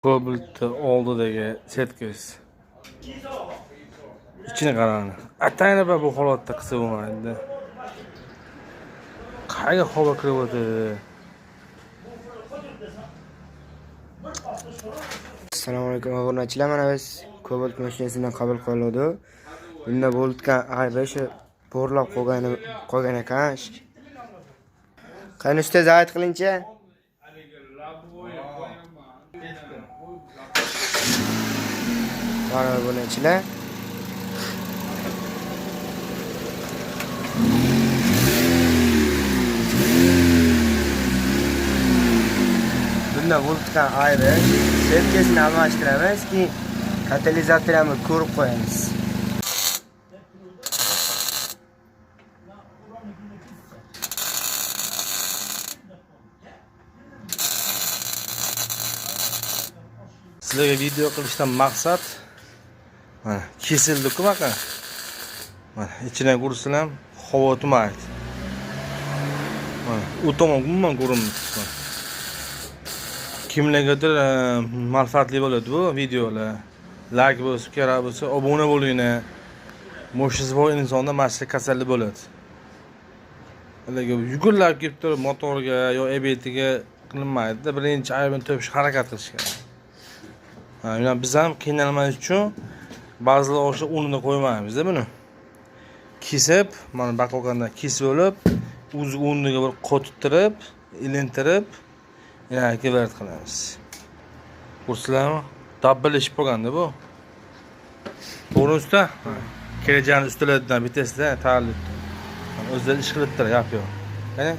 Ko'biltni oldidagi sertkis. İçine qarang. Atayni bu holatda qilsa bo'lmaydi. Qayga havo kirib o'tdi? Assalomu alaykum obunachilar. Mana biz Cobalt mashinasidan qabul qilindi. Bunda boltga aybish porlab qo'ygan ekan. Qani ustoz ayt qiling-chi. Mana obunachilar. Bunda boltga aybish sertkisini almashtiramiz ki katalizatorni ko'rib qo'yamiz. Sizlarga video qilishdan maqsad mana kesildi-ku baqa. Mana ichine ko'rsalam havo o'tmaydi. Mana u tomon umuman ko'rinmaydi. Kimlargadir manfaatli bo'ladi bu videolar. Like bo'lsa, kerak bo'lsa, obuna bo'linglar. Mo'shiz bor insonda mas'ul kasallik bo'ladi. Ularga yugurlab kelib turib motorga yo ebetiga qilinmaydi. Birinchi aybini topish harakat qilish kerak. Yani biz ham qiynalmaymiz uchun ba'zilar o'sha o'rnida qo'ymaymiz-da buni. Kesib, mana bakoqanda kesib olib, o'z o'rniga bir qo'ttirib, ilintirib, yana kevert qilamiz. Ko'rsizlarmi? Double ish bo'lganda bu. To'g'ri usta? Kelajagini ustalaridan bitasida ta'lim. O'zlari ish qilib turadi, yo'q. Qani?